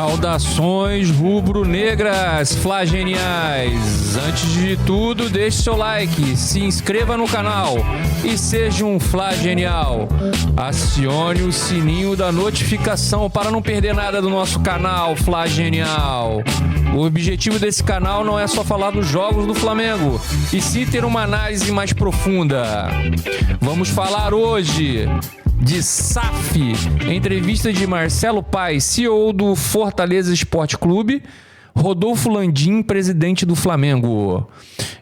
Saudações rubro-negras, flageniais! Antes de tudo, deixe seu like, se inscreva no canal e seja um flagenial. Acione o sininho da notificação para não perder nada do nosso canal flagenial. O objetivo desse canal não é só falar dos jogos do Flamengo, e sim ter uma análise mais profunda. Vamos falar hoje de SAF, entrevista de Marcelo Paes, CEO do Fortaleza Esporte Clube, Rodolfo Landim, presidente do Flamengo.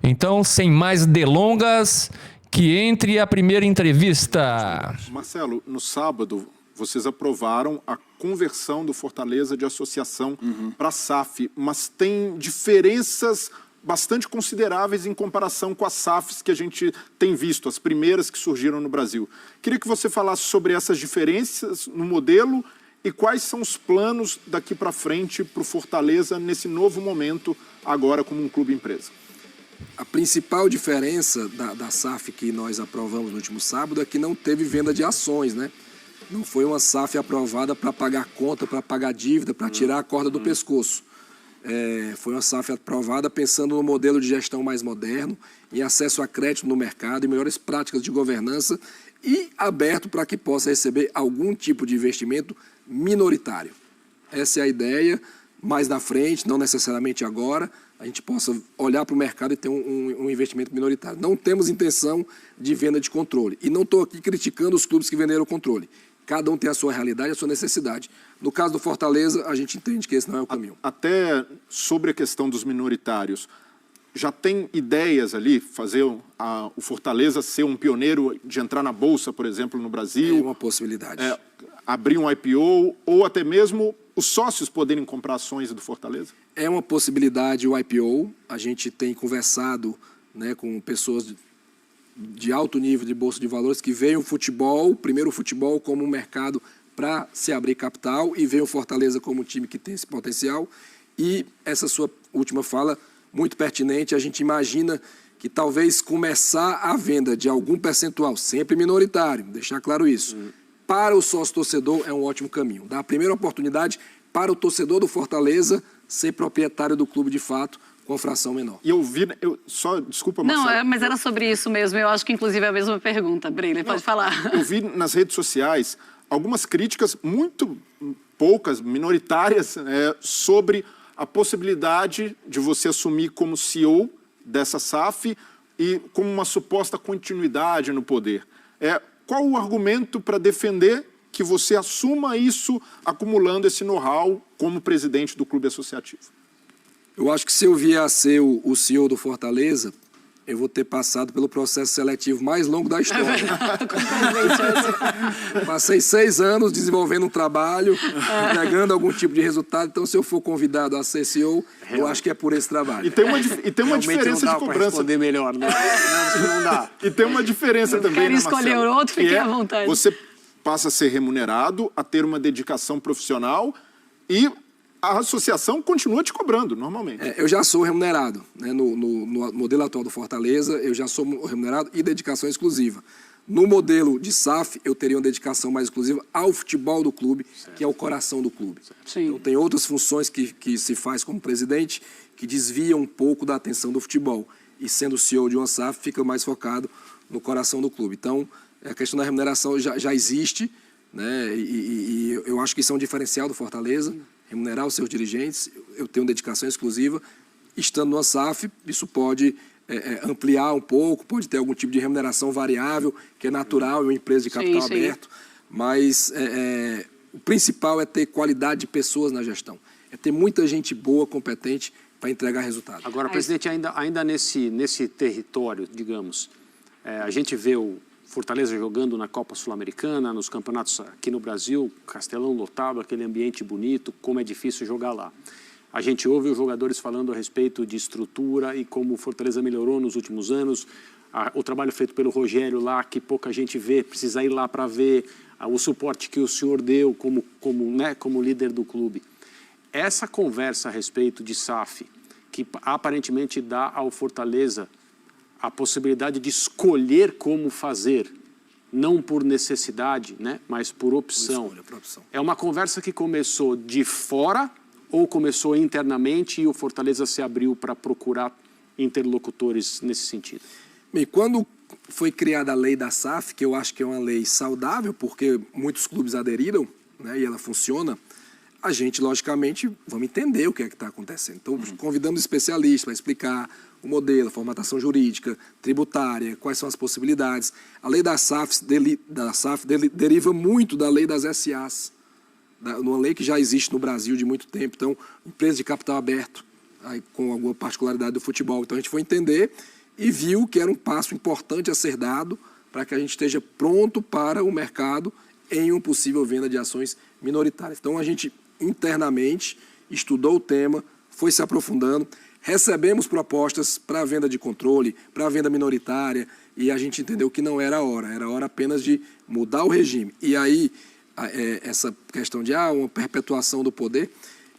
Então, sem mais delongas, que entre a primeira entrevista. Marcelo, no sábado, vocês aprovaram a conversão do Fortaleza de associação para a SAF, mas tem diferenças bastante consideráveis em comparação com as SAFs que a gente tem visto, as primeiras que surgiram no Brasil. Queria que você falasse sobre essas diferenças no modelo e quais são os planos daqui para frente para o Fortaleza nesse novo momento, agora como um clube empresa. A principal diferença da SAF que nós aprovamos no último sábado é que não teve venda de ações, né? Não foi uma SAF aprovada para pagar conta, para pagar dívida, para tirar a corda do pescoço. Foi uma SAF aprovada pensando no modelo de gestão mais moderno, em acesso a crédito no mercado, em melhores práticas de governança e aberto para que possa receber algum tipo de investimento minoritário. Essa é a ideia. Mais na frente, não necessariamente agora, a gente possa olhar para o mercado e ter um investimento minoritário. Não temos intenção de venda de controle. E não estou aqui criticando os clubes que venderam o controle. Cada um tem a sua realidade, a sua necessidade. No caso do Fortaleza, a gente entende que esse não é o caminho. Até sobre a questão dos minoritários, já tem ideias ali, fazer o Fortaleza ser um pioneiro de entrar na Bolsa, por exemplo, no Brasil? É uma possibilidade. Abrir um IPO ou até mesmo os sócios poderem comprar ações do Fortaleza? É uma possibilidade o IPO. A gente tem conversado, né, com pessoas de alto nível de bolsa de valores que veem o futebol, primeiro o futebol como um mercado para se abrir capital e veem o Fortaleza como um time que tem esse potencial. E essa sua última fala, muito pertinente, a gente imagina que talvez começar a venda de algum percentual, sempre minoritário, deixar claro isso, para o sócio-torcedor é um ótimo caminho. Dá a primeira oportunidade para o torcedor do Fortaleza ser proprietário do clube de fato, com fração menor. E desculpa, Marcelo. Não, mas era sobre isso mesmo. Eu acho que, inclusive, é a mesma pergunta. Breiner, pode falar. Eu vi nas redes sociais algumas críticas, muito poucas, minoritárias, sobre a possibilidade de você assumir como CEO dessa SAF e como uma suposta continuidade no poder. Qual o argumento para defender que você assuma isso, acumulando esse know-how como presidente do clube associativo? Eu acho que se eu vier a ser o CEO do Fortaleza, eu vou ter passado pelo processo seletivo mais longo da história. Passei 6 anos desenvolvendo um trabalho, entregando algum tipo de resultado. Então, se eu for convidado a ser CEO, eu acho que é por esse trabalho. E tem uma diferença de cobrança. Responder melhor, né? Não dá. E tem uma diferença também, Quer escolher o outro, fique à vontade. Você passa a ser remunerado, a ter uma dedicação profissional e a associação continua te cobrando, normalmente. Eu já sou remunerado, né? No modelo atual do Fortaleza, eu já sou remunerado e dedicação exclusiva. No modelo de SAF, eu teria uma dedicação mais exclusiva ao futebol do clube, que é o coração do clube. Sim. Então, tem outras funções que se faz como presidente que desviam um pouco da atenção do futebol. E sendo CEO de uma SAF, fica mais focado no coração do clube. Então, a questão da remuneração já existe, né? E eu acho que isso é um diferencial do Fortaleza, remunerar os seus dirigentes. Eu tenho dedicação exclusiva. Estando numa SAF, isso pode ampliar um pouco, pode ter algum tipo de remuneração variável, que é natural em uma empresa de capital aberto, mas o principal é ter qualidade de pessoas na gestão, é ter muita gente boa, competente, para entregar resultado. Agora, presidente, ainda nesse território, digamos, a gente vê o Fortaleza jogando na Copa Sul-Americana, nos campeonatos aqui no Brasil, Castelão lotado, aquele ambiente bonito, como é difícil jogar lá. A gente ouve os jogadores falando a respeito de estrutura e como o Fortaleza melhorou nos últimos anos, o trabalho feito pelo Rogério lá, que pouca gente vê, precisa ir lá para ver o suporte que o senhor deu como líder do clube. Essa conversa a respeito de SAF, que aparentemente dá ao Fortaleza a possibilidade de escolher como fazer, não por necessidade, né, mas por opção. É uma conversa que começou de fora ou começou internamente e o Fortaleza se abriu para procurar interlocutores nesse sentido? Bem, quando foi criada a lei da SAF, que eu acho que é uma lei saudável, porque muitos clubes aderiram, né, e ela funciona, a gente, logicamente, vamos entender o que é que está acontecendo. Então, convidamos especialistas para explicar o modelo, a formatação jurídica, tributária, quais são as possibilidades. A lei da SAF, deriva muito da lei das SAs, uma lei que já existe no Brasil de muito tempo. Então, empresa de capital aberto, aí, com alguma particularidade do futebol. Então, a gente foi entender e viu que era um passo importante a ser dado para que a gente esteja pronto para o mercado em uma possível venda de ações minoritárias. Então, a gente internamente estudou o tema, foi se aprofundando, recebemos propostas para a venda de controle, para a venda minoritária, e a gente entendeu que não era a hora apenas de mudar o regime. E aí, essa questão de uma perpetuação do poder,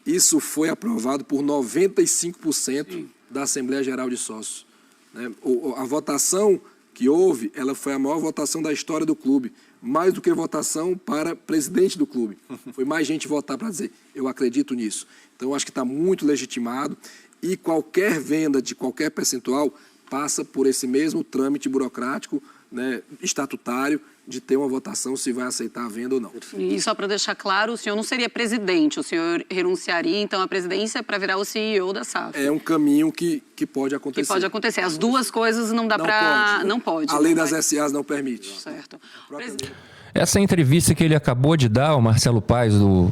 isso foi aprovado por 95% da Assembleia Geral de Sócios. Né? A votação que houve, ela foi a maior votação da história do clube, mais do que votação para presidente do clube. Foi mais gente votar para dizer, eu acredito nisso. Então, eu acho que está muito legitimado e qualquer venda de qualquer percentual passa por esse mesmo trâmite burocrático, né, estatutário, de ter uma votação se vai aceitar a venda ou não. E só para deixar claro, o senhor não seria presidente, o senhor renunciaria, então, à presidência para virar o CEO da SAF. É um caminho que pode acontecer. Que pode acontecer. As duas coisas não dá para... Não pode. A lei das SAs não permite. Certo. Essa entrevista que ele acabou de dar, o Marcelo Paes, do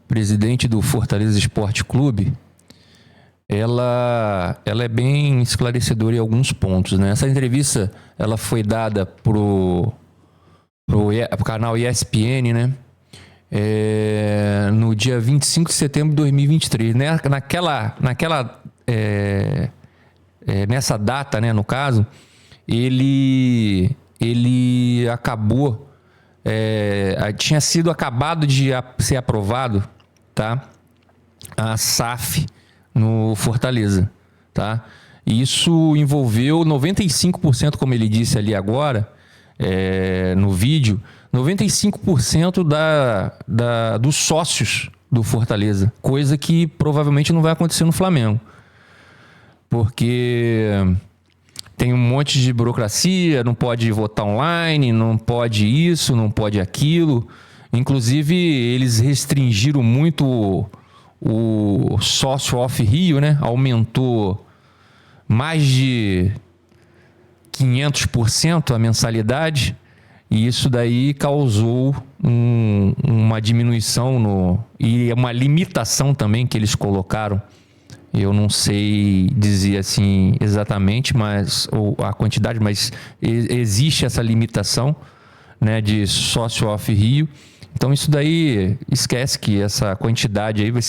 presidente do Fortaleza Esporte Clube, ela é bem esclarecedora em alguns pontos, né? Essa entrevista, ela foi dada pro canal ESPN, né? No dia 25 de setembro de 2023, né? Nessa data, né, no caso, ele acabou, tinha sido acabado de ser aprovado, tá? A SAF no Fortaleza, tá? E isso envolveu 95%, como ele disse ali agora, no vídeo, 95% dos sócios do Fortaleza, coisa que provavelmente não vai acontecer no Flamengo, porque tem um monte de burocracia, não pode votar online, não pode isso, não pode aquilo. Inclusive, eles restringiram muito o sócio off-Rio, né? Aumentou mais de 500% a mensalidade, e isso daí causou uma diminuição e uma limitação também que eles colocaram. Eu não sei dizer assim exatamente, ou a quantidade, mas existe essa limitação, né, de sócio off-Rio. Então isso daí, esquece que essa quantidade aí vai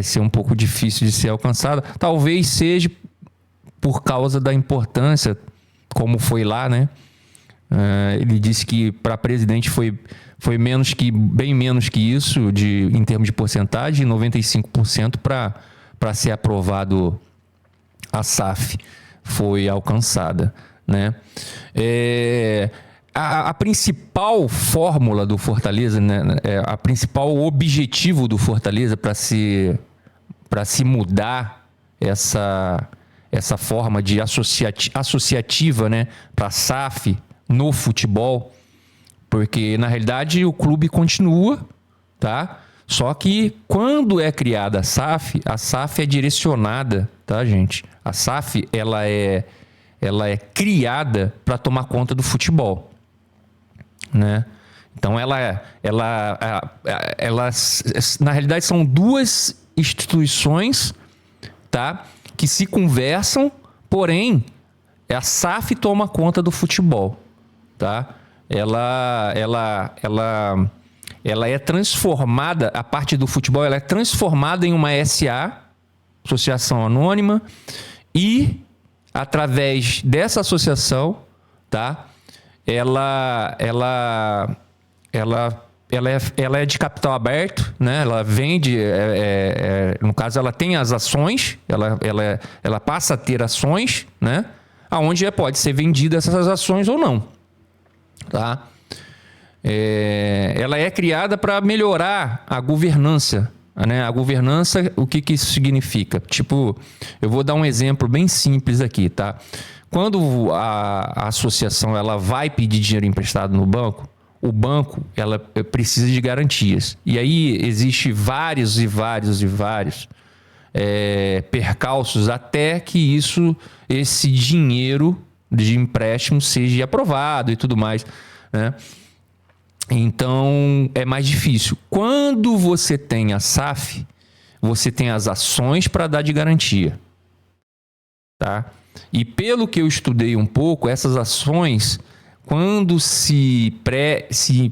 ser um pouco difícil de ser alcançada. Talvez seja por causa da importância, como foi lá, né? Ele disse que para presidente foi bem menos que isso, em termos de porcentagem, 95% para ser aprovado a SAF foi alcançada, né? A principal fórmula do Fortaleza, né, a principal objetivo do Fortaleza para se mudar essa forma de associativa, né, para a SAF no futebol, porque na realidade o clube continua, tá? Só que quando é criada a SAF é direcionada, tá, gente? A SAF ela é criada para tomar conta do futebol, né? Então ela na realidade são duas instituições, tá, que se conversam, porém a SAF toma conta do futebol, tá? Ela é transformada, a parte do futebol, ela é transformada em uma SA, Associação Anônima, e através dessa associação, tá? Ela é de capital aberto, né? Ela vende, no caso, ela tem as ações, ela passa a ter ações, né? Aonde pode ser vendida essas ações ou não, tá? Ela é criada para melhorar a governança né? A governança, o que isso significa? Tipo, eu vou dar um exemplo bem simples aqui, tá? Quando a associação ela vai pedir dinheiro emprestado no banco, o banco ela precisa de garantias. E aí existe vários percalços até que esse dinheiro de empréstimo seja aprovado e tudo mais, né? Então é mais difícil. Quando você tem a SAF, você tem as ações para dar de garantia, tá? E pelo que eu estudei um pouco, essas ações, quando se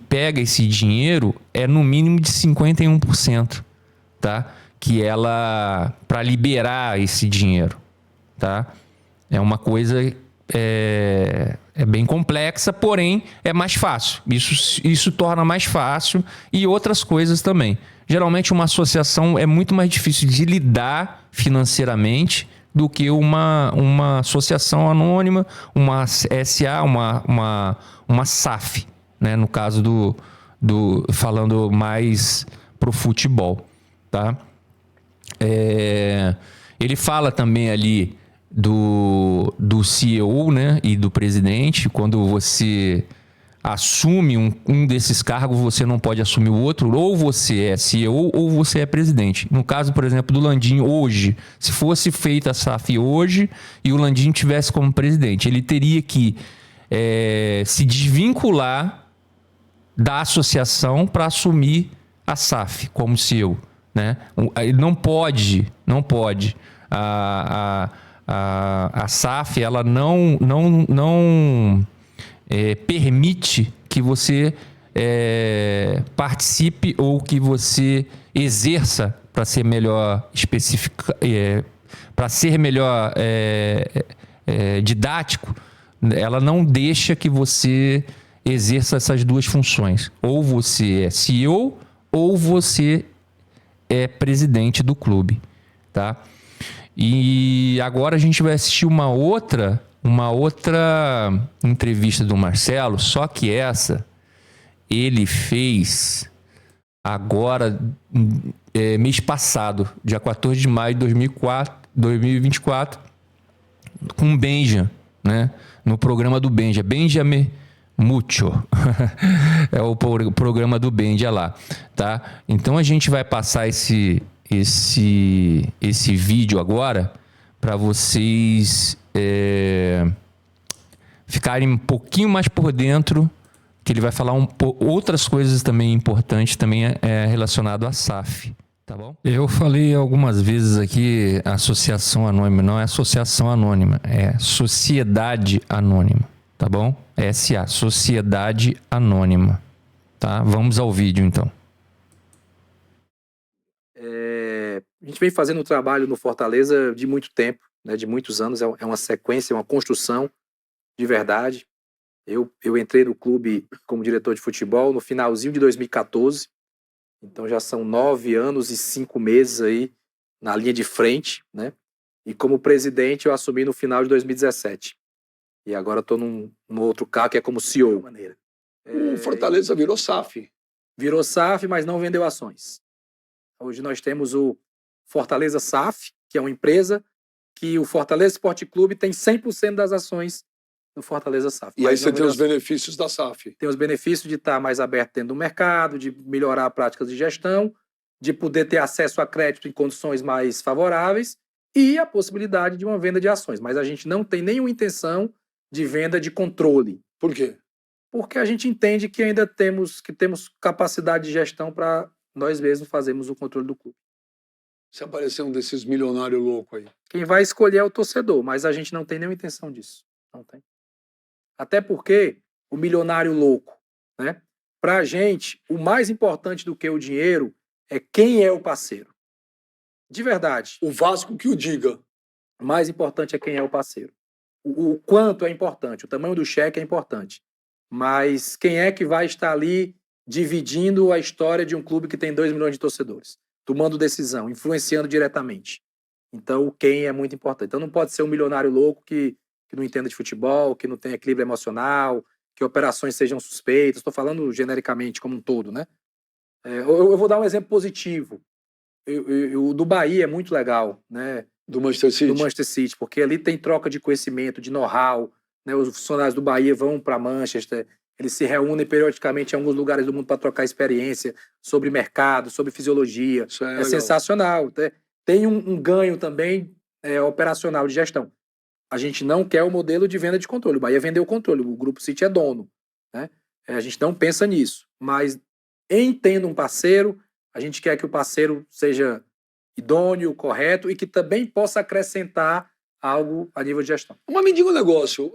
pega esse dinheiro, é no mínimo de 51%, tá? Que ela, para liberar esse dinheiro, tá? É uma coisa bem complexa, porém é mais fácil. Isso torna mais fácil e outras coisas também. Geralmente uma associação é muito mais difícil de lidar financeiramente do que uma associação anônima, uma SA, uma SAF, né? No caso falando mais pro futebol, tá? Ele fala também ali do CEO, né, e do presidente. Quando você assume um desses cargos, você não pode assumir o outro, ou você é CEO ou você é presidente. No caso, por exemplo, do Landim hoje, se fosse feita a SAF hoje e o Landim tivesse como presidente, ele teria que se desvincular da associação para assumir a SAF como CEO, né? Ele não pode. A SAF ela não permite que você participe ou que você exerça para ser melhor para ser melhor didático. Ela não deixa que você exerça essas duas funções. Ou você é CEO ou você é presidente do clube, tá? E agora a gente vai assistir uma outra entrevista do Marcelo, só que essa ele fez agora, mês passado, dia 14 de maio de 2024, com o Benja, né? No programa do Benja, Benjamin Mucho. É o programa do Benja lá, tá? Então a gente vai passar esse vídeo agora para vocês ficarem um pouquinho mais por dentro, que ele vai falar outras coisas também importantes, também relacionado à SAF, tá bom? Eu falei algumas vezes aqui associação anônima, não é associação anônima, é sociedade anônima, tá bom? SA, sociedade anônima, tá? Vamos ao vídeo então. A gente vem fazendo um trabalho no Fortaleza de muito tempo, né, de muitos anos, é uma sequência, uma construção de verdade. Eu entrei no clube como diretor de futebol no finalzinho de 2014, então já são 9 anos e 5 meses aí na linha de frente, né? E como presidente eu assumi no final de 2017. E agora estou num outro cargo que é como CEO. O Fortaleza virou SAF. Virou SAF, mas não vendeu ações. Hoje nós temos o Fortaleza SAF, que é uma empresa que o Fortaleza Esporte Clube tem 100% das ações do Fortaleza SAF. E aí você tem os benefícios da SAF. Tem os benefícios de estar mais aberto dentro do mercado, de melhorar práticas de gestão, de poder ter acesso a crédito em condições mais favoráveis e a possibilidade de uma venda de ações. Mas a gente não tem nenhuma intenção de venda de controle. Por quê? Porque a gente entende que ainda temos capacidade de gestão para nós mesmos fazermos o controle do clube. Se aparecer um desses milionários loucos aí. Quem vai escolher é o torcedor, mas a gente não tem nenhuma intenção disso. Não tem. Até porque o milionário louco, né? Para a gente, o mais importante do que o dinheiro é quem é o parceiro. De verdade. O Vasco que o diga. O mais importante é quem é o parceiro. O quanto é importante, o tamanho do cheque é importante. Mas quem é que vai estar ali dividindo a história de um clube que tem 2 milhões de torcedores? Tomando decisão, influenciando diretamente. Então, o quem é muito importante. Então, não pode ser um milionário louco que não entenda de futebol, que não tenha equilíbrio emocional, que operações sejam suspeitas. Estou falando genericamente, como um todo, né? Eu vou dar um exemplo positivo. O do Bahia é muito legal, né? Do Manchester City. Do Manchester City, porque ali tem troca de conhecimento, de know-how, né? Os funcionários do Bahia vão para Manchester, eles se reúnem periodicamente em alguns lugares do mundo para trocar experiência sobre mercado, sobre fisiologia. Isso é É legal. sensacional. Tem um ganho também operacional de gestão. A gente não quer o modelo de venda de controle. O Bahia vendeu o controle, o Grupo City é dono, né? A gente não pensa nisso. Mas, tendo um parceiro, a gente quer que o parceiro seja idôneo, correto e que também possa acrescentar algo a nível de gestão. Mas me diga um negócio.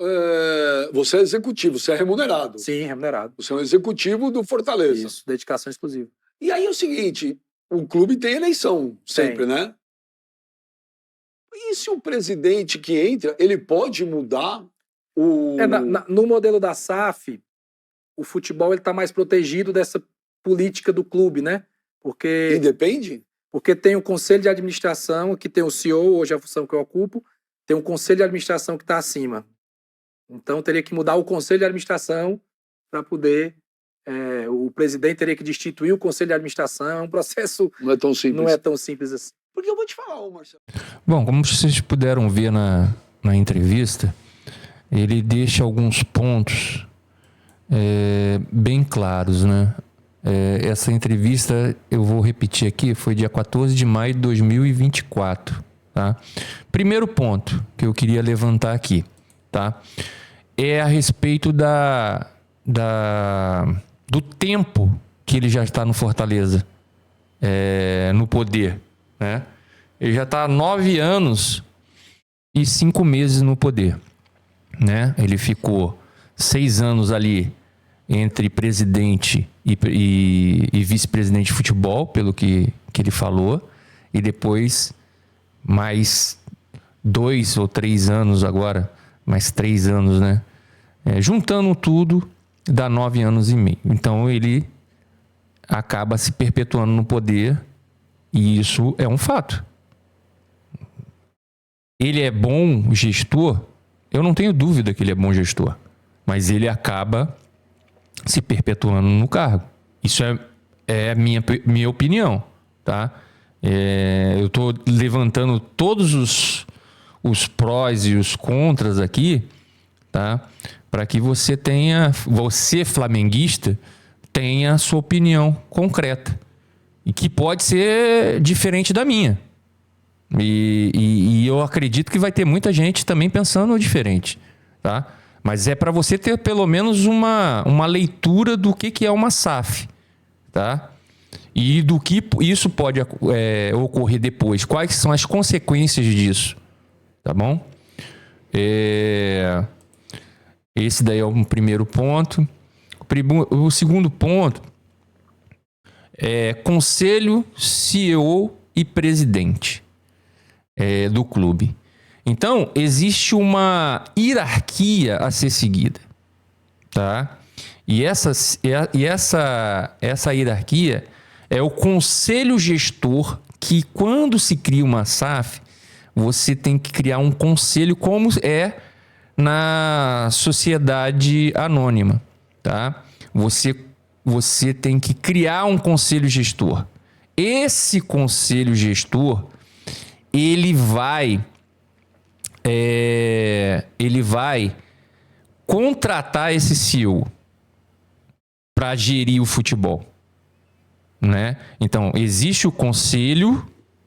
Você é executivo, você é remunerado. Sim, remunerado. Você é um executivo do Fortaleza. Isso, dedicação exclusiva. E aí é o seguinte, o clube tem eleição sempre, né? E se o presidente que entra, ele pode mudar o... No modelo da SAF, o futebol está mais protegido dessa política do clube, né? Independe? Porque tem o conselho de administração, que tem o CEO, hoje é a função que eu ocupo, tem um conselho de administração que está acima. Então teria que mudar o conselho de administração para poder... o presidente teria que destituir o conselho de administração, é um processo... Não é tão simples. Não é tão simples assim. Porque eu vou te falar, Marcelo. Bom, como vocês puderam ver na entrevista, ele deixa alguns pontos bem claros, né? Essa entrevista, eu vou repetir aqui, foi dia 14 de maio de 2024, tá? Primeiro ponto que eu queria levantar aqui, tá? É a respeito do tempo que ele já está no Fortaleza, no poder, né? Ele já está há 9 anos e 5 meses no poder, né? Ele ficou 6 anos ali entre presidente e vice-presidente de futebol, pelo que ele falou, e depois mais 2 ou 3 anos agora, mais 3 anos, né? Juntando tudo, dá 9 anos e meio. Então ele acaba se perpetuando no poder, e isso é um fato. Ele é bom gestor? Eu não tenho dúvida que ele é bom gestor, mas ele acaba se perpetuando no cargo. Isso é a minha opinião, tá? Eu estou levantando todos os prós e os contras aqui, tá? Para que você flamenguista, tenha a sua opinião concreta e que pode ser diferente da minha. E eu acredito que vai ter muita gente também pensando diferente, tá? Mas é para você ter pelo menos uma leitura do que é uma SAF, tá? E do que isso pode ocorrer depois. Quais são as consequências disso, tá bom? Esse daí é o primeiro ponto. O segundo ponto é conselho, CEO e presidente do clube. Então, existe uma hierarquia a ser seguida, tá? E essa hierarquia é o conselho gestor, que quando se cria uma SAF, você tem que criar um conselho como é na sociedade anônima, tá? Você tem que criar um conselho gestor. Esse conselho gestor, ele vai contratar esse CEO para gerir o futebol, né? Então, existe o conselho,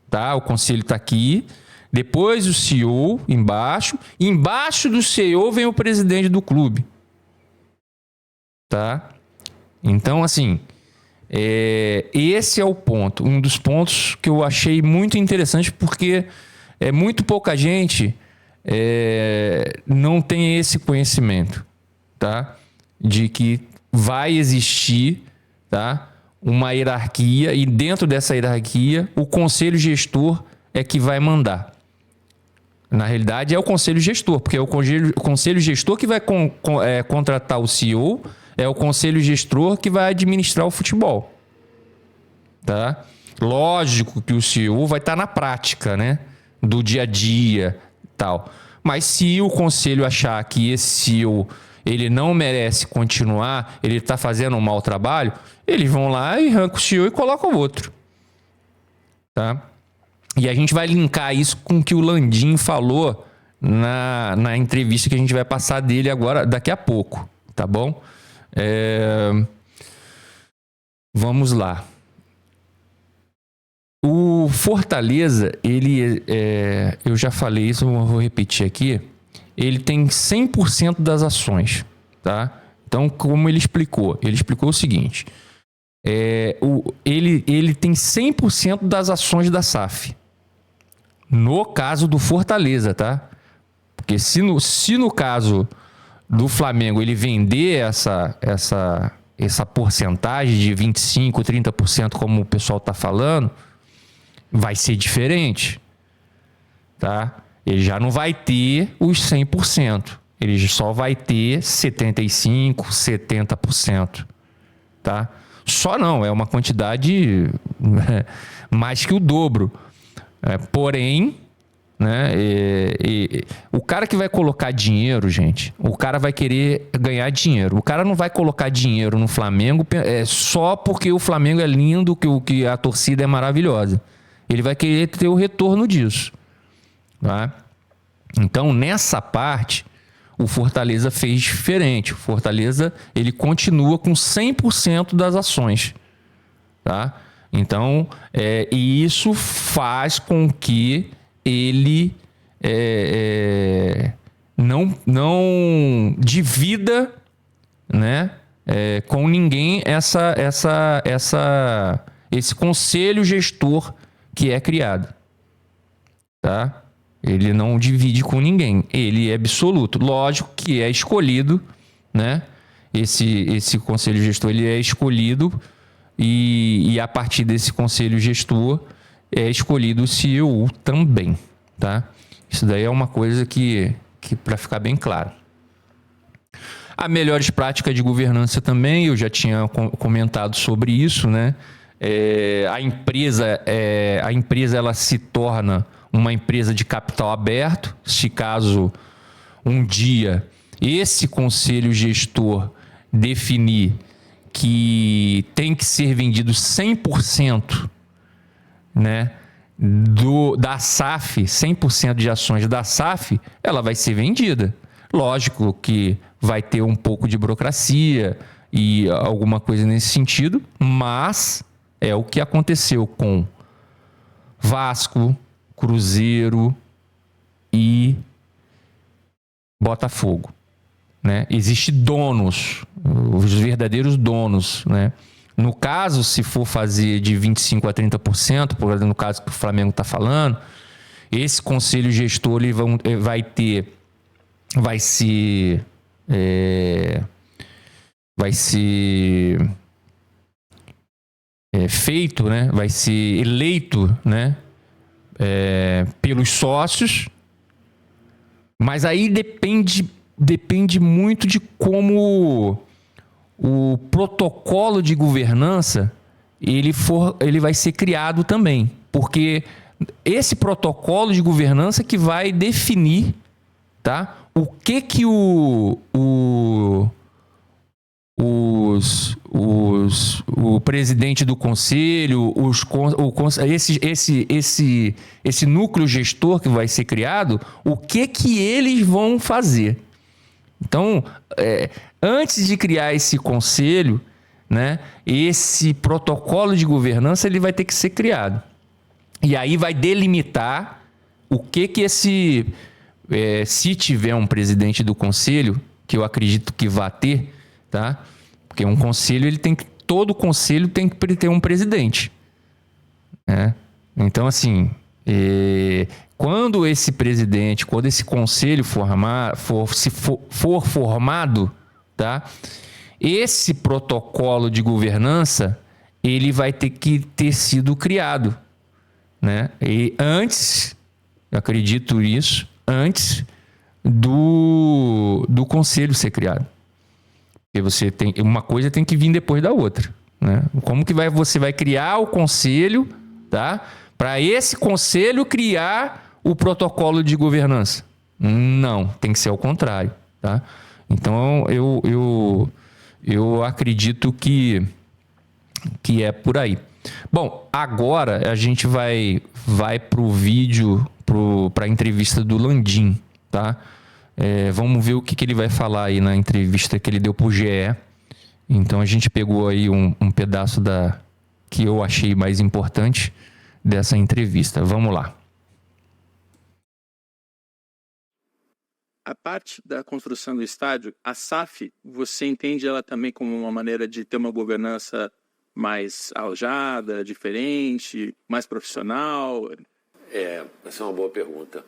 tá? O conselho está aqui. Depois o CEO embaixo. Embaixo do CEO vem o presidente do clube, tá? Então, assim, esse é o ponto. Um dos pontos que eu achei muito interessante, porque muito pouca gente não tem esse conhecimento, tá? De que vai existir, tá? Uma hierarquia, e dentro dessa hierarquia o conselho gestor é que vai mandar. Na realidade é o conselho gestor, porque é o conselho gestor que vai contratar o CEO, é o conselho gestor que vai administrar o futebol, tá? Lógico que o CEO vai estar na prática, né? Do dia a dia, tal. Mas se o conselho achar que esse CEO ele não merece continuar, ele está fazendo um mau trabalho, eles vão lá e arrancam o CEO e colocam o outro. tá? E a gente vai linkar isso com o que o Landim falou na entrevista que a gente vai passar dele agora, daqui a pouco, tá bom? Vamos lá. O Fortaleza, ele eu já falei isso, eu vou repetir aqui. Ele tem 100% das ações, tá? Então, como ele explicou? Ele explicou o seguinte: ele tem 100% das ações da SAF. No caso do Fortaleza, tá? Porque se no caso do Flamengo ele vender essa porcentagem de 25%, 30%, como o pessoal está falando, vai ser diferente, tá? Ele já não vai ter os 100%. Ele só vai ter 75%, 70%, tá? Só não, é uma quantidade mais que o dobro. Porém, né, o cara que vai colocar dinheiro, gente, o cara vai querer ganhar dinheiro. O cara não vai colocar dinheiro no Flamengo só porque o Flamengo é lindo, que a torcida é maravilhosa. Ele vai querer ter o retorno disso, tá? Então, nessa parte, o Fortaleza fez diferente. O Fortaleza, ele continua com 100% das ações, tá? Então, e isso faz com que ele não divida, né, com ninguém esse conselho gestor que é criado, tá? Ele não divide com ninguém, ele é absoluto. Lógico que é escolhido, né? Esse conselho gestor, ele é escolhido e a partir desse conselho gestor é escolhido o CEO também, tá? Isso daí é uma coisa que para ficar bem claro. A melhores práticas de governança também, eu já tinha comentado sobre isso, né? A empresa ela se torna uma empresa de capital aberto, se caso um dia esse conselho gestor definir que tem que ser vendido 100%, né, da SAF, 100% de ações da SAF, ela vai ser vendida. Lógico que vai ter um pouco de burocracia e alguma coisa nesse sentido, mas é o que aconteceu com Vasco, Cruzeiro e Botafogo, né? Existem donos, os verdadeiros donos, né? No caso, se for fazer de 25% a 30%, por exemplo, no caso que o Flamengo está falando, esse conselho gestor ele vai ser feito, né? Vai ser eleito, né? Pelos sócios, mas aí depende muito de como o protocolo de governança ele vai ser criado também, porque esse protocolo de governança que vai definir, tá, o que o presidente do conselho, esse núcleo gestor que vai ser criado, o que eles vão fazer. Então, antes de criar esse conselho, né, esse protocolo de governança ele vai ter que ser criado. E aí vai delimitar o que esse... se tiver um presidente do conselho, que eu acredito que vai ter, tá? Porque um conselho, todo conselho tem que ter um presidente, né? Então, assim, quando esse conselho for formado, tá? Esse protocolo de governança, ele vai ter que ter sido criado, né? E antes, eu acredito nisso, antes do conselho ser criado. Porque uma coisa tem que vir depois da outra, né? Como que você vai criar o conselho, tá? Para esse conselho criar o protocolo de governança? Não, tem que ser ao contrário, tá? Então eu acredito que é por aí. Bom, agora a gente vai pro vídeo, pra entrevista do Landim, tá? Vamos ver o que ele vai falar aí na entrevista que ele deu pro GE. Então a gente pegou aí um pedaço que eu achei mais importante dessa entrevista. Vamos lá. A parte da construção do estádio, a SAF, você entende ela também como uma maneira de ter uma governança mais arrojada, diferente, mais profissional? Essa é uma boa pergunta.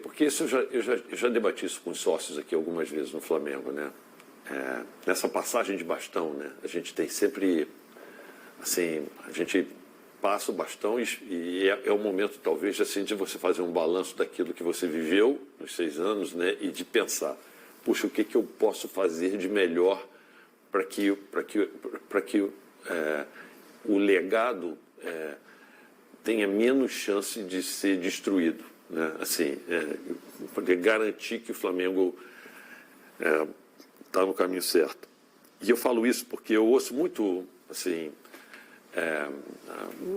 Porque isso eu já debati isso com os sócios aqui algumas vezes no Flamengo, né? Nessa passagem de bastão, né? A gente tem sempre, assim, a gente passa o bastão e é o momento, talvez, assim, de você fazer um balanço daquilo que você viveu nos 6 anos, né? E de pensar, puxa, o que eu posso fazer de melhor para que o legado tenha menos chance de ser destruído, né? Assim, poder garantir que o Flamengo está no caminho certo. E eu falo isso porque eu ouço muito, assim,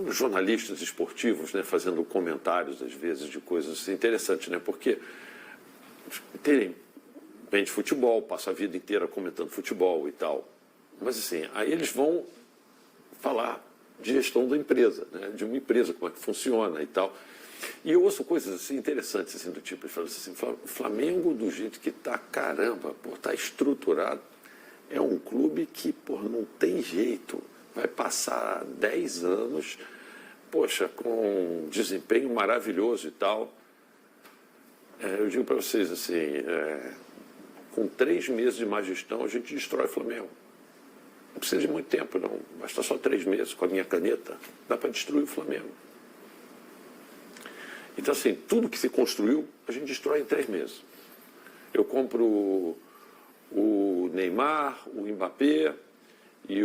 jornalistas esportivos, né, fazendo comentários, às vezes, de coisas assim, interessantes, né? Porque terem bem de futebol, passa a vida inteira comentando futebol e tal. Mas, assim, aí eles vão falar de gestão da empresa, né? De uma empresa, como é que funciona e tal. E eu ouço coisas assim interessantes, assim, do tipo, eles falam assim, o Flamengo, do jeito que está, caramba, está estruturado, é um clube que, não tem jeito, vai passar 10 anos, poxa, com um desempenho maravilhoso e tal. Eu digo para vocês, assim, com 3 meses de má gestão, a gente destrói o Flamengo. Não precisa de muito tempo, não. Basta só 3 meses, com a minha caneta, dá para destruir o Flamengo. Então, assim, tudo que se construiu, a gente destrói em 3 meses. Eu compro o Neymar, o Mbappé e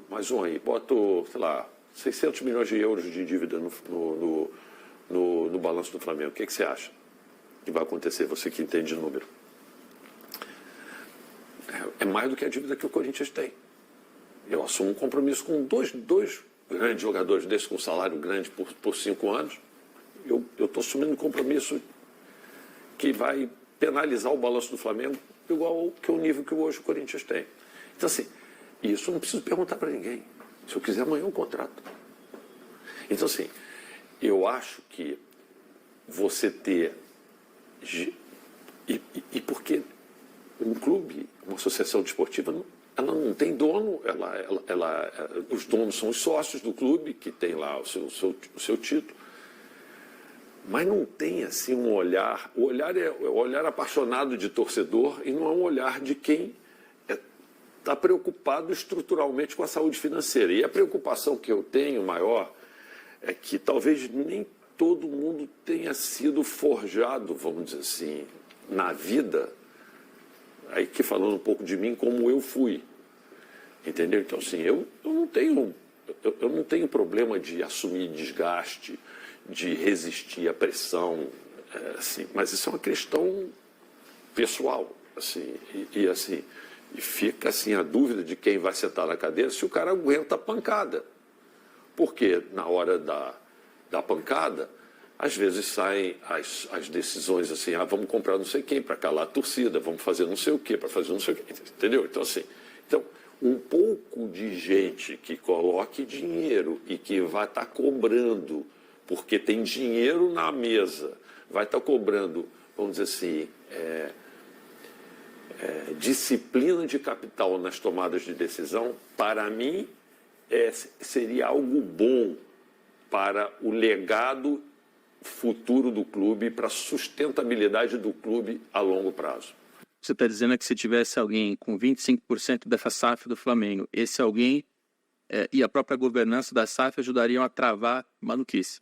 mais um aí. Boto, sei lá, 600 milhões de euros de dívida no balanço do Flamengo. O que você acha que vai acontecer? Você que entende de número. É mais do que a dívida que o Corinthians tem. Eu assumo um compromisso com dois grandes jogadores desses com salário grande por 5 anos. Eu estou assumindo um compromisso que vai penalizar o balanço do Flamengo igual ao que o nível que hoje o Corinthians tem. Então, assim, isso eu não preciso perguntar para ninguém. Se eu quiser, amanhã eu contrato. Então, assim, eu acho que você ter... E porque um clube, uma associação desportiva, ela não tem dono, os donos são os sócios do clube, que tem lá o seu título. Mas não tem, assim, um olhar... O olhar é o olhar apaixonado de torcedor e não é um olhar de quem está preocupado estruturalmente com a saúde financeira. E a preocupação que eu tenho maior é que talvez nem todo mundo tenha sido forjado, vamos dizer assim, na vida, aí que falando um pouco de mim, como eu fui. Entendeu? Então, assim, eu não tenho problema de assumir desgaste, de resistir à pressão, assim, mas isso é uma questão pessoal, assim, e fica assim a dúvida de quem vai sentar na cadeira se o cara aguenta a pancada, porque na hora da pancada, às vezes saem as decisões assim, vamos comprar não sei quem para calar a torcida, vamos fazer não sei o quê para fazer não sei o quê, entendeu? Então, assim, um pouco de gente que coloque dinheiro e que vai estar cobrando, porque tem dinheiro na mesa, vai estar cobrando, vamos dizer assim, disciplina de capital nas tomadas de decisão, para mim, seria algo bom para o legado futuro do clube, para a sustentabilidade do clube a longo prazo. Você está dizendo que se tivesse alguém com 25% dessa SAF do Flamengo, esse alguém e a própria governança da SAF ajudariam a travar maluquice.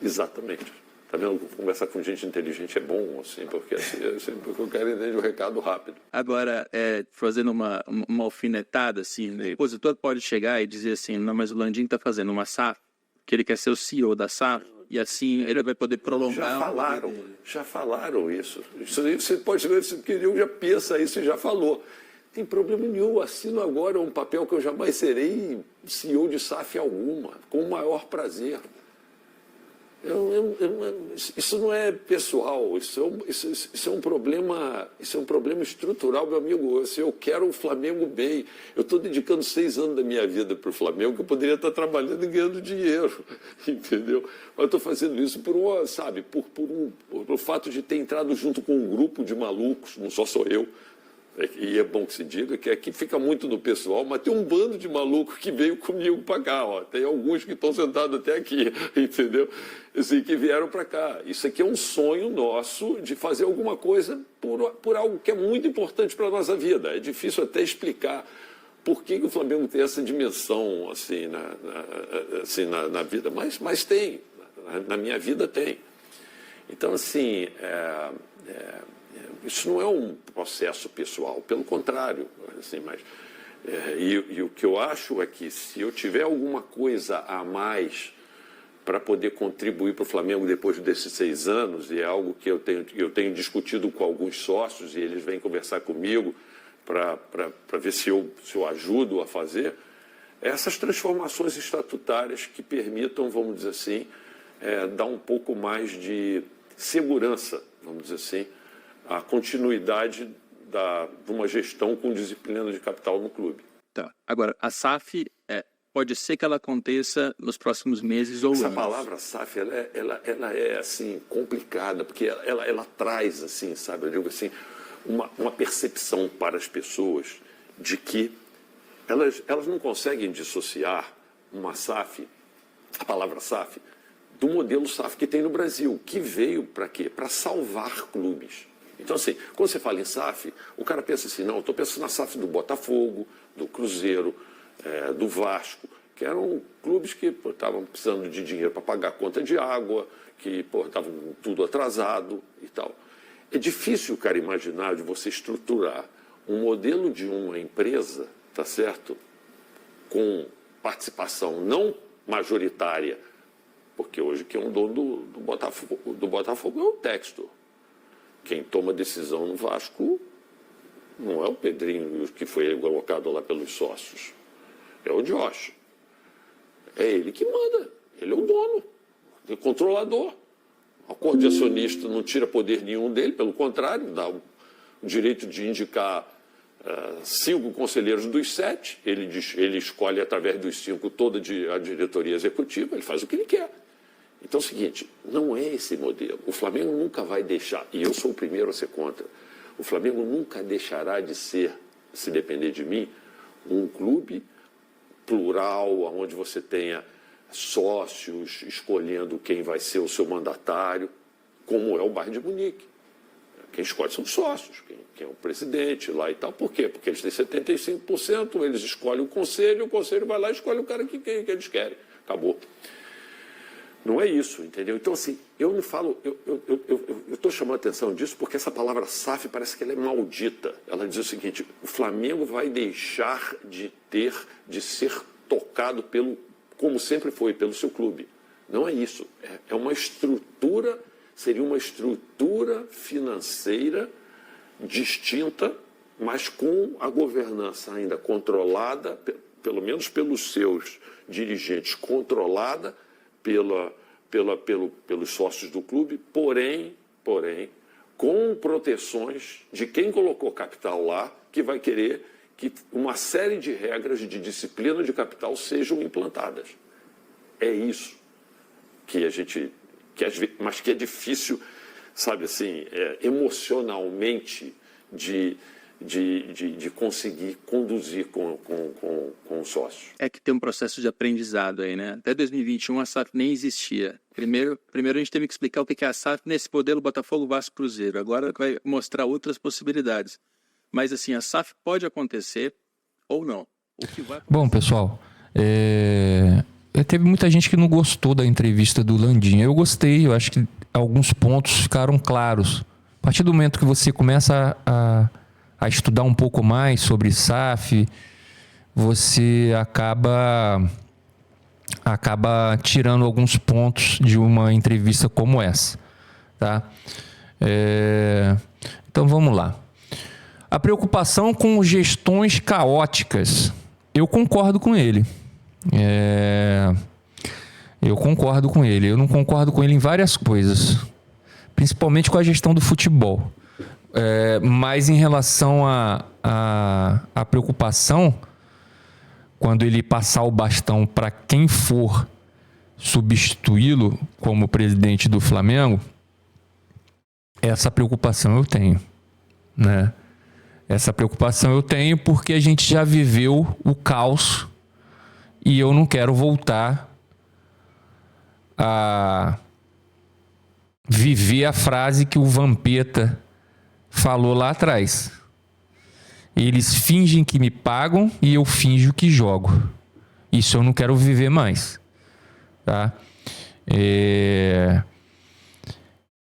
Exatamente. Tá vendo? Conversar com gente inteligente é bom, assim, porque eu quero entender o recado rápido. Agora, fazendo uma alfinetada, assim, o opositor pode chegar e dizer assim, não, mas o Landim está fazendo uma SAF, que ele quer ser o CEO da SAF, e assim ele vai poder prolongar... Já falaram isso. Você pode ver, se queriam, já pensa isso e já falou. Tem problema nenhum, eu assino agora um papel que eu jamais serei CEO de SAF alguma, com o maior prazer. Isso não é pessoal, isso é um problema estrutural, meu amigo. Eu quero o Flamengo bem. Eu estou dedicando 6 anos da minha vida para o Flamengo, que eu poderia estar trabalhando e ganhando dinheiro, entendeu? Mas eu estou fazendo isso por fato de ter entrado junto com um grupo de malucos, não sou eu. E é bom que se diga que aqui fica muito do pessoal, mas tem um bando de malucos que veio comigo para cá. Ó. Tem alguns que estão sentados até aqui, entendeu? Assim, que vieram para cá. Isso aqui é um sonho nosso de fazer alguma coisa por algo que é muito importante para a nossa vida. É difícil até explicar por que o Flamengo tem essa dimensão assim, na vida, mas tem. Na minha vida tem. Então, assim... Isso não é um processo pessoal, pelo contrário. Assim, e o que eu acho é que se eu tiver alguma coisa a mais para poder contribuir para o Flamengo depois desses 6 anos, e é algo que eu tenho discutido com alguns sócios, e eles vêm conversar comigo para ver se eu ajudo a fazer, essas transformações estatutárias que permitam, vamos dizer assim, dar um pouco mais de segurança, vamos dizer assim, a continuidade de uma gestão com disciplina de capital no clube. Tá. Agora, a SAF, pode ser que ela aconteça nos próximos meses ou anos. Essa palavra SAF, ela é assim, complicada, porque ela traz, assim, sabe, eu digo assim, uma percepção para as pessoas de que elas não conseguem dissociar uma SAF, a palavra SAF, do modelo SAF que tem no Brasil, que veio para quê? Para salvar clubes. Então, assim, quando você fala em SAF, o cara pensa assim, não, eu estou pensando na SAF do Botafogo, do Cruzeiro, do Vasco, que eram clubes que estavam precisando de dinheiro para pagar a conta de água, que estavam tudo atrasado e tal. É difícil, cara, imaginar de você estruturar um modelo de uma empresa, tá certo? Com participação não majoritária, porque hoje quem é o dono do Botafogo é o Textor. Quem toma decisão no Vasco não é o Pedrinho, que foi colocado lá pelos sócios. É o Josh. É ele que manda. Ele é o dono, o controlador. O acordo de acionista não tira poder nenhum dele, pelo contrário, dá o direito de indicar 5 conselheiros dos 7. Ele escolhe, através dos 5, toda a diretoria executiva. Ele faz o que ele quer. Então é o seguinte, não é esse modelo. O Flamengo nunca vai deixar, e eu sou o primeiro a ser contra, o Flamengo nunca deixará de ser, se depender de mim, um clube plural, onde você tenha sócios escolhendo quem vai ser o seu mandatário, como é o Bayern de Munique. Quem escolhe são os sócios, quem é o presidente lá e tal. Por quê? Porque eles têm 75%, eles escolhem o conselho vai lá e escolhe o cara que eles querem. Acabou. Não é isso, entendeu? Então, assim, eu não falo... Eu estou chamando a atenção disso porque essa palavra SAF parece que ela é maldita. Ela diz o seguinte, o Flamengo vai deixar de ser tocado como sempre foi, pelo seu clube. Não é isso. É uma estrutura, seria uma estrutura financeira distinta, mas com a governança ainda controlada, pelo menos pelos seus dirigentes, controlada pelos sócios do clube, porém, com proteções de quem colocou capital lá, que vai querer que uma série de regras de disciplina de capital sejam implantadas. É isso que mas que é difícil, sabe assim, emocionalmente de conseguir conduzir com o sócio. É que tem um processo de aprendizado aí, né? Até 2021 a SAF nem existia. Primeiro a gente teve que explicar o que é a SAF nesse modelo Botafogo, Vasco, Cruzeiro. Agora vai mostrar outras possibilidades. Mas assim, a SAF pode acontecer ou não. O que vai acontecer... Bom, pessoal, teve muita gente que não gostou da entrevista do Landinha. Eu gostei, eu acho que alguns pontos ficaram claros. A partir do momento que você começa a estudar um pouco mais sobre SAF, você acaba tirando alguns pontos de uma entrevista como essa, tá? Então vamos lá. A preocupação com gestões caóticas, eu concordo com ele. Eu concordo com ele. Eu não concordo com ele em várias coisas, principalmente com a gestão do futebol. Mas em relação à preocupação, quando ele passar o bastão para quem for substituí-lo como presidente do Flamengo, essa preocupação eu tenho, né? Essa preocupação eu tenho porque a gente já viveu o caos e eu não quero voltar a viver a frase que o Vampeta falou lá atrás. Eles fingem que me pagam e eu finjo que jogo. Isso eu não quero viver mais. Tá?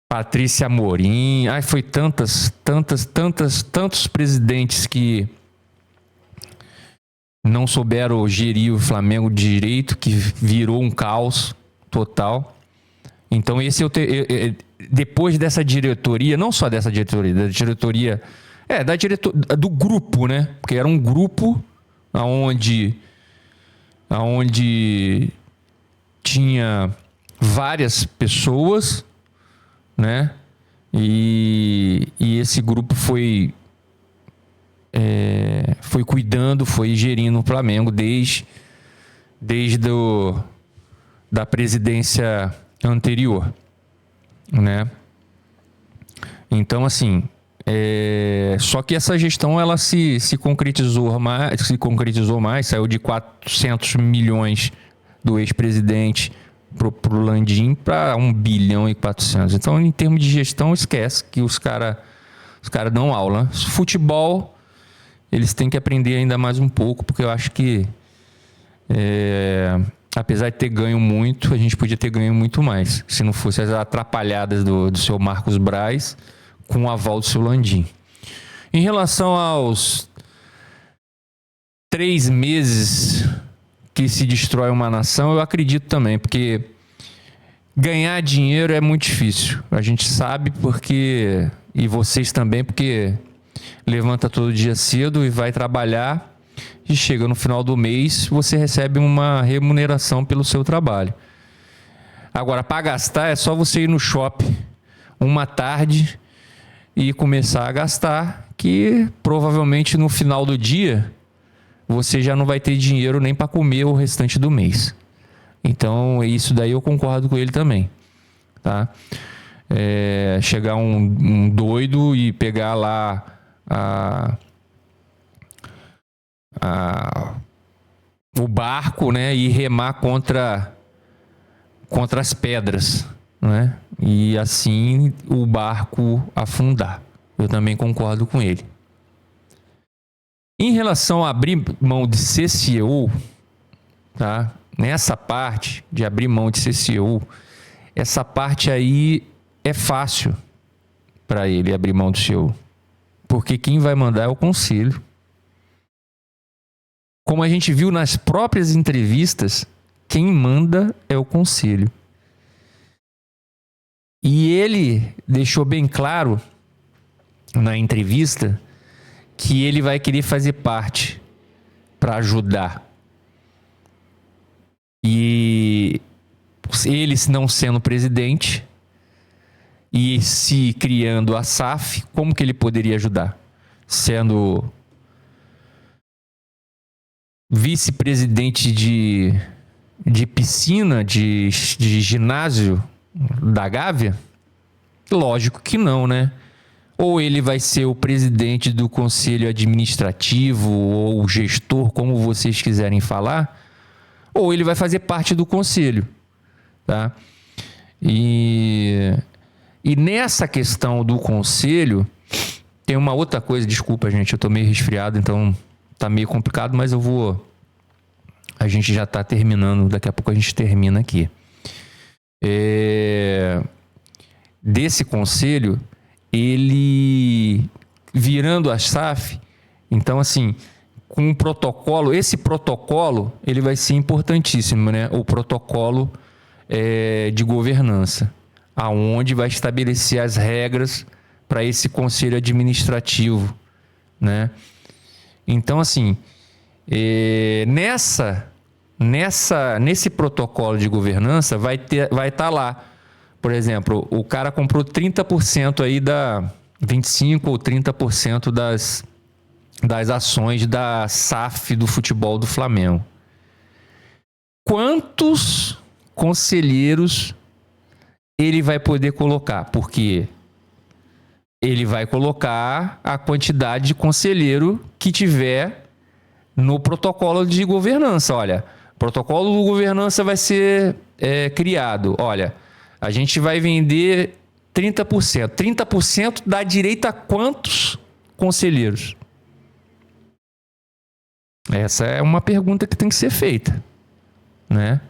Patrícia Amorim. Foi tantos presidentes que não souberam gerir o Flamengo direito, que virou um caos total. Então depois dessa diretoria, não só dessa diretoria, da diretoria, do grupo, né? Porque era um grupo aonde tinha várias pessoas, né? E esse grupo foi cuidando, foi gerindo o Flamengo desde da presidência anterior, né? Então, assim, só que essa gestão ela se concretizou mais, saiu de 400 milhões do ex-presidente pro Landim para 1 bilhão e 400. Então, em termos de gestão, esquece que os cara dão aula. Futebol, eles têm que aprender ainda mais um pouco, porque eu acho que apesar de ter ganho muito, a gente podia ter ganho muito mais, se não fosse as atrapalhadas do seu Marcos Braz com o aval do seu Landim. Em relação aos 3 meses que se destrói uma nação, eu acredito também, porque ganhar dinheiro é muito difícil. A gente sabe porque, e vocês também, porque levanta todo dia cedo e vai trabalhar e chega no final do mês, você recebe uma remuneração pelo seu trabalho. Agora, para gastar, é só você ir no shopping uma tarde e começar a gastar, que provavelmente no final do dia você já não vai ter dinheiro nem para comer o restante do mês. Então, isso daí eu concordo com ele também, tá? Chegar um doido e pegar lá o barco, né, e remar contra as pedras, né? E assim o barco afundar. Eu também concordo com ele. Em relação a abrir mão de ser CEO, tá? Nessa parte de abrir mão de ser CEO, essa parte aí é fácil para ele abrir mão do CEO, porque quem vai mandar é o conselho. Como a gente viu nas próprias entrevistas, quem manda é o conselho. E ele deixou bem claro na entrevista que ele vai querer fazer parte para ajudar. E ele não sendo presidente e se criando a SAF, como que ele poderia ajudar? Sendo vice-presidente de piscina, de ginásio da Gávea? Lógico que não, né? Ou ele vai ser o presidente do conselho administrativo ou o gestor, como vocês quiserem falar, ou ele vai fazer parte do conselho, tá? E nessa questão do conselho, tem uma outra coisa, desculpa, gente, eu tô meio resfriado, então tá meio complicado, mas a gente já tá terminando, daqui a pouco a gente termina aqui. Desse conselho, ele virando a SAF, então assim, com um protocolo, esse protocolo, ele vai ser importantíssimo, né? O protocolo de governança, aonde vai estabelecer as regras para esse conselho administrativo, né? Então, assim, nesse protocolo de governança vai estar lá, por exemplo, o cara comprou 30% aí 25% ou 30% das ações da SAF do futebol do Flamengo. Quantos conselheiros ele vai poder colocar? Porque ele vai colocar a quantidade de conselheiro que tiver no protocolo de governança. Olha, o protocolo de governança vai ser criado. Olha, a gente vai vender 30%. 30% dá direito a quantos conselheiros? Essa é uma pergunta que tem que ser feita, né?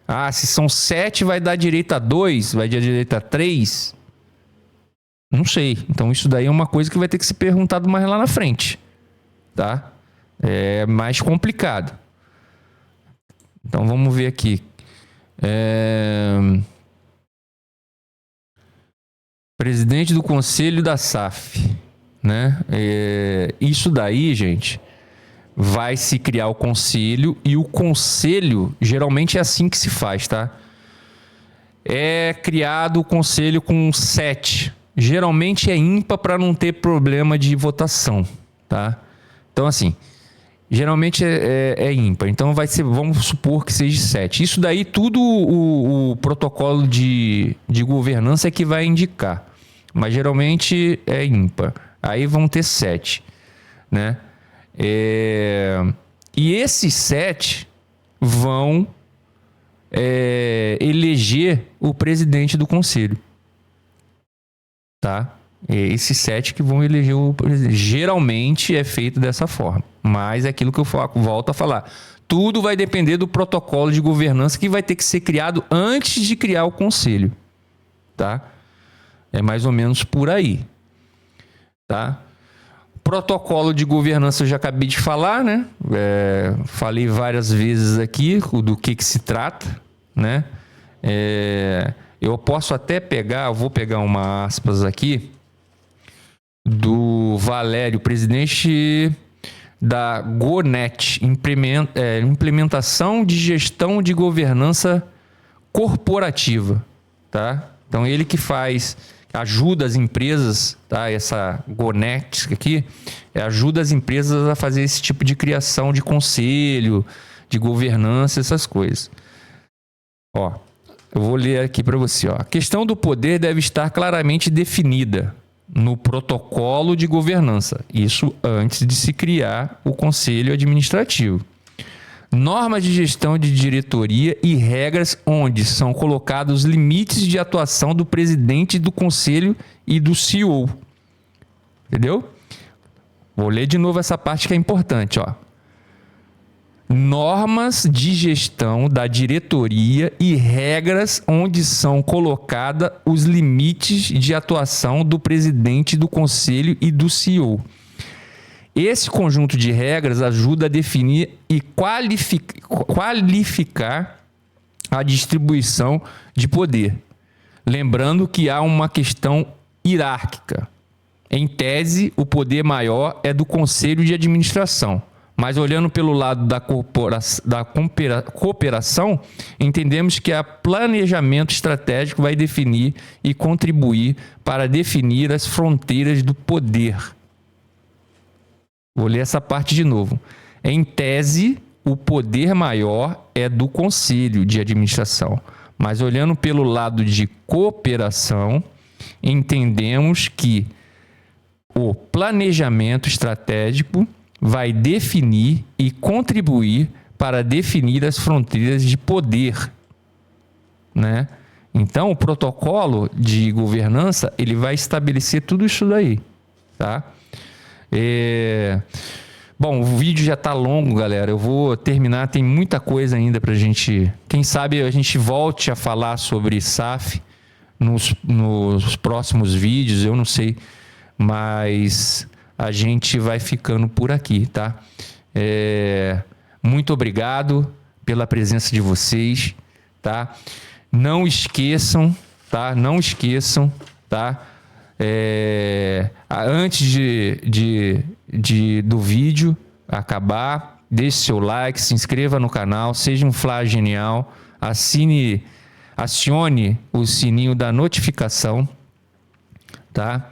Ah, se são 7, vai dar direito a 2? Vai dar direito a 3? Não sei. Então isso daí é uma coisa que vai ter que ser perguntado mais lá na frente, tá? É mais complicado. Então vamos ver aqui. Presidente do Conselho da SAF, né? Isso daí, gente, vai se criar o conselho, e o conselho geralmente é assim que se faz, tá? É criado o conselho com 7. Geralmente é ímpar para não ter problema de votação, tá? Então, assim, geralmente é ímpar. Então vai ser, vamos supor que seja 7. Isso daí tudo o protocolo de governança é que vai indicar. Mas geralmente é ímpar. Aí vão ter 7, né? E esses 7 vão eleger o presidente do conselho, tá? Esses 7 que vão eleger o presidente. Geralmente é feito dessa forma, mas é aquilo que eu volto a falar. Tudo vai depender do protocolo de governança que vai ter que ser criado antes de criar o conselho, tá? É mais ou menos por aí, tá? Protocolo de governança eu já acabei de falar, né? Falei várias vezes aqui do que se trata, né? Eu posso até vou pegar uma aspas aqui do Valério, presidente da GONET, implementação de gestão de governança corporativa, tá? Então ele que ajuda as empresas, tá? Essa GONET aqui ajuda as empresas a fazer esse tipo de criação de conselho, de governança, essas coisas. Ó, eu vou ler aqui para você. Ó. A questão do poder deve estar claramente definida no protocolo de governança. Isso antes de se criar o conselho administrativo. Normas de gestão de diretoria e regras onde são colocados os limites de atuação do presidente do conselho e do CEO. Entendeu? Vou ler de novo essa parte que é importante, ó. Normas de gestão da diretoria e regras onde são colocados os limites de atuação do presidente do conselho e do CEO. Esse conjunto de regras ajuda a definir e qualificar a distribuição de poder. Lembrando que há uma questão hierárquica. Em tese, o poder maior é do conselho de administração. Mas olhando pelo lado da cooperação, entendemos que o planejamento estratégico vai definir e contribuir para definir as fronteiras do poder. Vou ler essa parte de novo. Em tese, o poder maior é do conselho de administração. Mas olhando pelo lado de cooperação, entendemos que o planejamento estratégico vai definir e contribuir para definir as fronteiras de poder, né? Então, o protocolo de governança, ele vai estabelecer tudo isso daí, tá? Bom, o vídeo já está longo, galera. Eu vou terminar, tem muita coisa ainda para a gente... Quem sabe a gente volte a falar sobre SAF nos próximos vídeos, eu não sei, mas a gente vai ficando por aqui, tá? Muito obrigado pela presença de vocês, tá? Não esqueçam, tá? Não esqueçam, tá? Antes do vídeo acabar, deixe seu like, se inscreva no canal, seja um Fla Genial, acione o sininho da notificação, tá?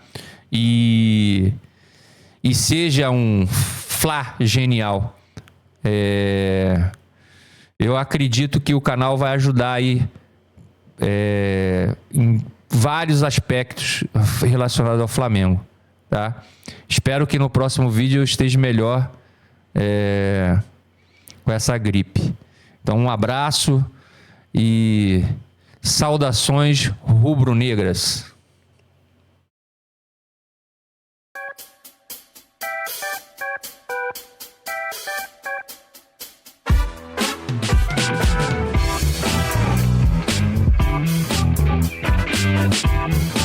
E seja um Fla Genial. Eu acredito que o canal vai ajudar aí em vários aspectos relacionados ao Flamengo, tá? Espero que no próximo vídeo eu esteja melhor com essa gripe. Então, um abraço e saudações rubro-negras. We'll be right back.